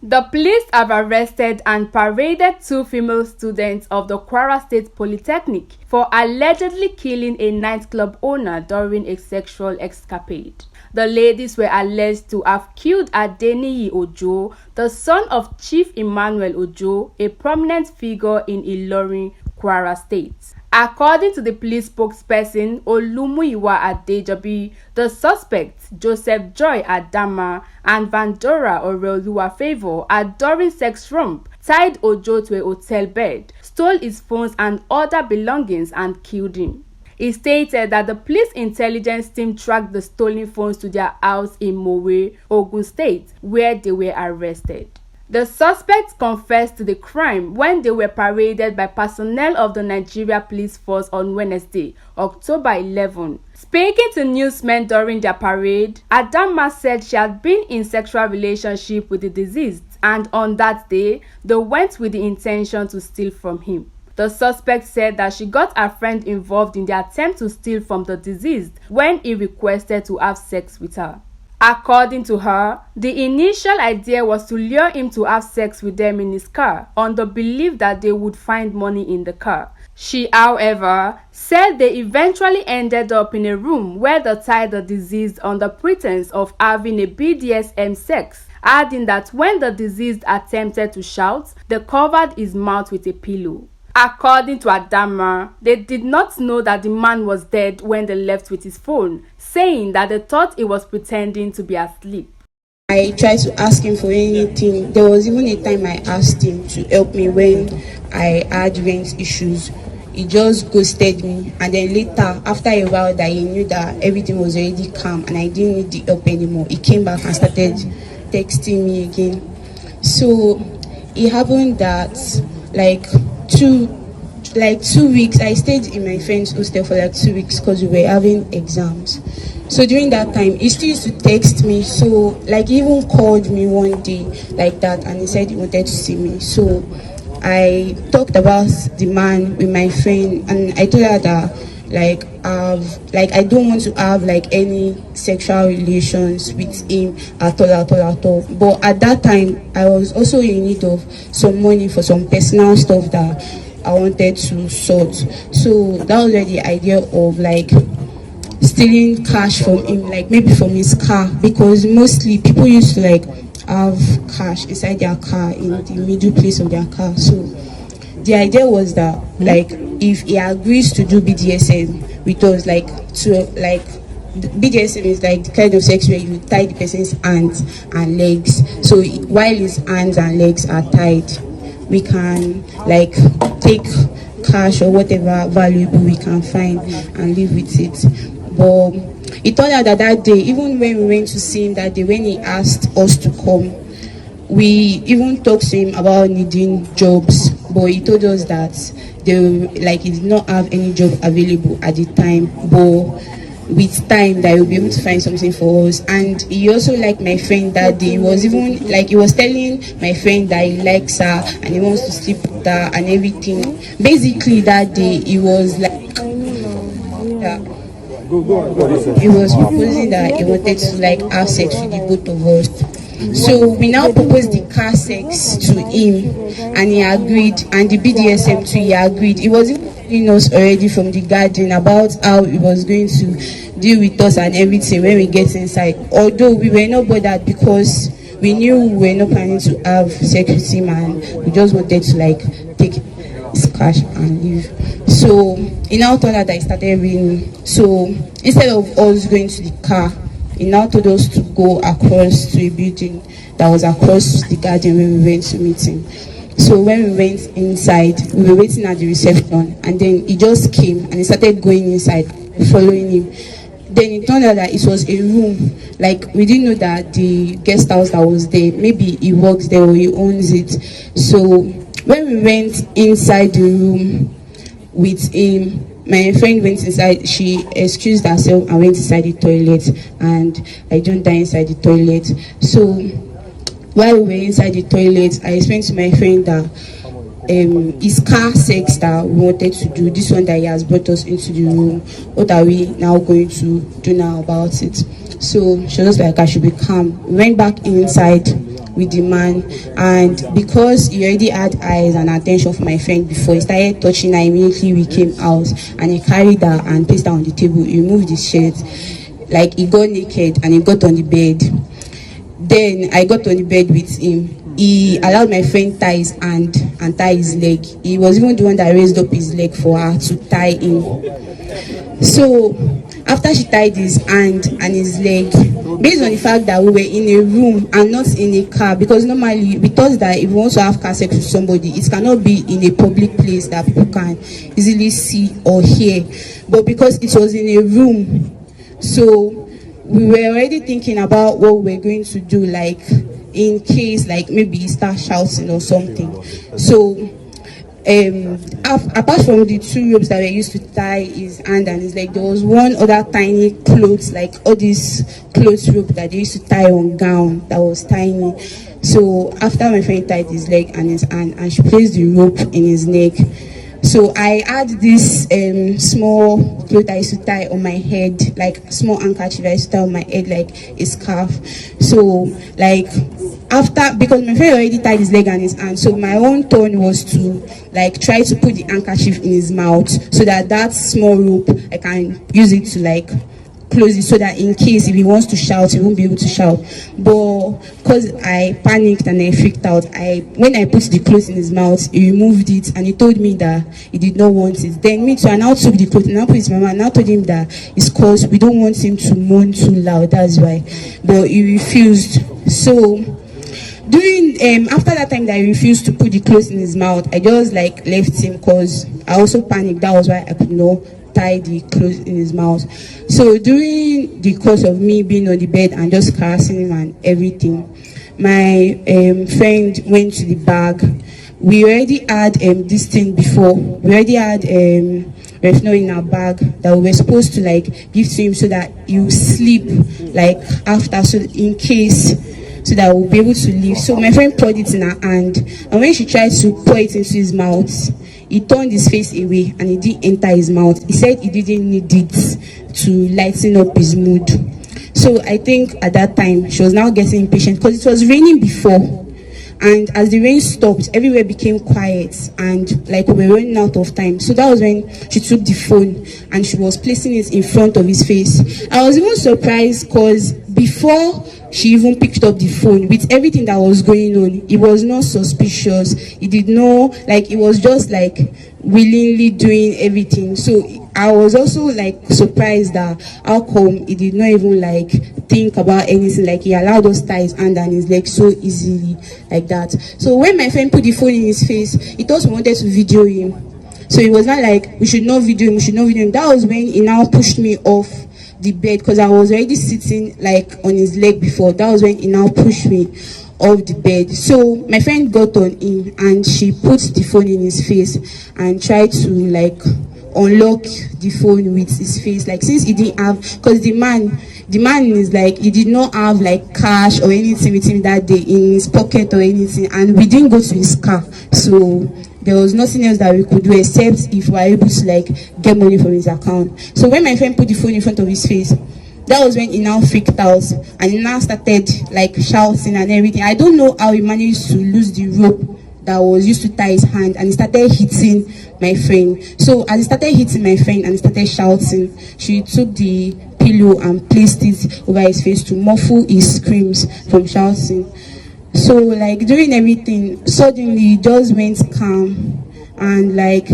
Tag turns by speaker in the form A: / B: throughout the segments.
A: The police have arrested and paraded 2 female students of the Kwara State Polytechnic for allegedly killing a nightclub owner during a sexual escapade. The ladies were alleged to have killed Adeniyi Ojo, the son of Chief Emmanuel Ojo, a prominent figure in Ilorin, Kwara State. According to the police spokesperson Olumuyiwa Adejobi, the suspects Joseph Joy Adama and Vandora Oreoluwafavour had during sex romp tied Ojo to a hotel bed, stole his phones and other belongings and killed him. He stated that the police intelligence team tracked the stolen phones to their house in Mowe, Ogun State, where they were arrested. The suspects confessed to the crime when they were paraded by personnel of the Nigeria Police Force on Wednesday, October 11. Speaking to newsmen during their parade, Adama said she had been in sexual relationship with the deceased, and on that day, they went with the intention to steal from him. The suspect said that she got her friend involved in the attempt to steal from the deceased when he requested to have sex with her. According to her, the initial idea was to lure him to have sex with them in his car on the belief that they would find money in the car. She, however, said they eventually ended up in a room where they tied the deceased on the pretense of having a BDSM sex, adding that when the deceased attempted to shout, they covered his mouth with a pillow. According to Adama, they did not know that the man was dead when they left with his phone, saying that they thought he was pretending to be asleep.
B: I tried to ask him for anything. There was even a time I asked him to help me when I had rent issues. He just ghosted me, and then later, after a while that he knew that everything was already calm and I didn't need the help anymore, he came back and started texting me again. So it happened that like 2 weeks I stayed in my friend's hostel for like 2 weeks because we were having exams. So during that time he still used to text me, so like he even called me one day like that and he said he wanted to see me. So I talked about the man with my friend and I told her that I don't want to have like any sexual relations with him at all. But at that time I was also in need of some money for some personal stuff that I wanted to sort. So that was where the idea of like stealing cash from him, like maybe from his car, because mostly people used to like have cash inside their car in the middle place of their car. So the idea was that like if he agrees to do BDSM with us, like BDSM is like the kind of sex where you tie the person's hands and legs. So while his hands and legs are tied, we can like take cash or whatever valuable we can find and live with it. But it turned out that day, even when we went to see him that day, when he asked us to come, we even talked to him about needing jobs, but he told us that he did not have any job available at the time, but with time that he'll be able to find something for us. And he also liked my friend that day. He was even like, he was telling my friend that he likes her and he wants to sleep with her and everything. Basically that day he was like he was proposing that he wanted to like have sex with the both of us. So we now proposed the car sex to him and he agreed, and the BDSM too, he agreed. He was even telling us already from the garden about how he was going to deal with us and everything when we get inside. Although we were not bothered because we knew we were not planning to have sex with him and we just wanted to like take his cash and leave. So he now told us that he started raining. So instead of us going to the car, he now told us to go across to a building that was across the garden when we went to meet him. So when we went inside, we were waiting at the reception, and then he just came and he started going inside, following him. Then it turned out that it was a room, like we didn't know that the guest house that was there, maybe he works there or he owns it. So when we went inside the room with him, my friend went inside, she excused herself and went inside the toilet, and I joined her inside the toilet. So while we were inside the toilet, I explained to my friend that his car sex that we wanted to do, this one that he has brought us into the room, what are we now going to do now about it? So she was like, I should be calm. We went back inside with the man, and because he already had eyes and attention for my friend before, he started touching her. Immediately we came out, and he carried her and placed her on the table. He removed his shirt, like he got naked and he got on the bed. Then I got on the bed with him. He allowed my friend tie his hand and tie his leg. He was even the one that raised up his leg for her to tie him. So after she tied his hand and his leg, based on the fact that we were in a room and not in a car, because normally we thought that if we want to have car sex with somebody, it cannot be in a public place that people can easily see or hear. But because it was in a room, so we were already thinking about what we were going to do, like in case like maybe he start shouting or something. So apart from the two ropes that were used to tie his hand and his leg, there was one other tiny clothes, like all these clothes rope that they used to tie on gown, that was tiny. So after my friend tied his leg and his hand, and she placed the rope in his neck, so I had this small cloth I used to tie on my head, like small handkerchief I used to tie on my head like a scarf. So like after, because my friend already tied his leg and his hand, so my own turn was to like try to put the handkerchief in his mouth, so that that small rope I can use it to like close it, so that in case if he wants to shout, he won't be able to shout. But because I panicked and I freaked out, when I put the clothes in his mouth, he removed it and he told me that he did not want it. Then me too, I now took the clothes and I put it in my mouth and I told him that it's because we don't want him to moan too loud, that's why. But he refused. So during after that time that I refused to put the clothes in his mouth, I just like left him because I also panicked. That was why I could not tie the clothes in his mouth. So during the course of me being on the bed and just caressing him and everything, my friend went to the bag. We already had this thing before. We already had Refno in our bag that we were supposed to like give to him so that he will sleep like after, so in case, so that we'll be able to leave. So my friend poured it in her hand, and when she tried to pour it into his mouth, he turned his face away and it didn't enter his mouth. He said he didn't need it to lighten up his mood. So I think at that time she was now getting impatient because it was raining before. And as the rain stopped, everywhere became quiet and like we were running out of time. So that was when she took the phone and she was placing it in front of his face. I was even surprised because before she even picked up the phone, with everything that was going on, it was not suspicious. He did not, like, it was just like willingly doing everything. So I was also like surprised that how come he did not even like think about anything, like he allowed us tie his hand and his leg so easily like that. So when my friend put the phone in his face, he thought we wanted to video him. So it was not like we should not video him, we should not video him. That was when he now pushed me off the bed because I was already sitting like on his leg before. That was when he now pushed me off the bed. So my friend got on him and she put the phone in his face and tried to like unlock the phone with his face, like since he didn't have, because the man is like, he did not have like cash or anything with him that day in his pocket or anything, and we didn't go to his car, so there was nothing else that we could do except if we were able to like get money from his account. So when my friend put the phone in front of his face, that was when he now freaked out and he now started like shouting and everything. I don't know how he managed to lose the rope that was used to tie his hand, and he started hitting my friend. So as he started hitting my friend and he started shouting, she took the pillow and placed it over his face to muffle his screams from shouting. So like during everything, suddenly it just went calm, and like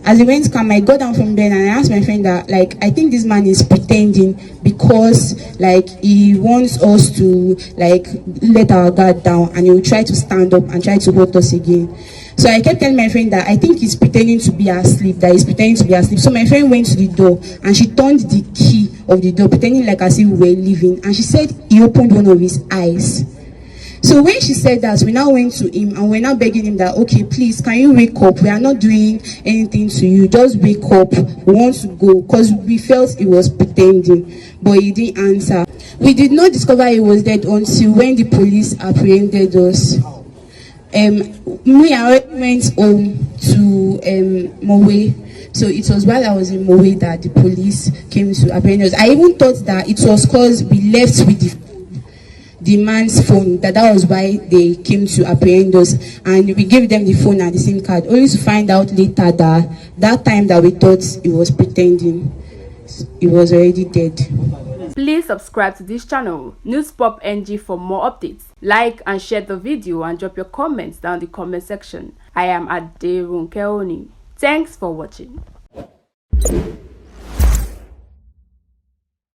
B: as it went calm, I got down from bed and I asked my friend that like I think this man is pretending because like he wants us to like let our guard down and he will try to stand up and try to hurt us again. So I kept telling my friend that I think he's pretending to be asleep, that he's pretending to be asleep. So my friend went to the door and she turned the key of the door, pretending like as if we were leaving, and she said he opened one of his eyes. So when she said that, we now went to him and we're now begging him that, okay, please, can you wake up? We are not doing anything to you. Just wake up. We want to go, because we felt he was pretending, but he didn't answer. We did not discover he was dead until when the police apprehended us. Me, I went home to Mowe. So it was while I was in Mowe that the police came to apprehend us. I even thought that it was because we left with the man's phone, that was why they came to apprehend us, and we gave them the phone and the SIM card, only to find out later that time that we thought he was pretending, he was already dead.
A: Please subscribe to this channel, Newspop NG, for more updates. Like and share the video and drop your comments down in the comment section. I am Aderunke Oni. Thanks for watching.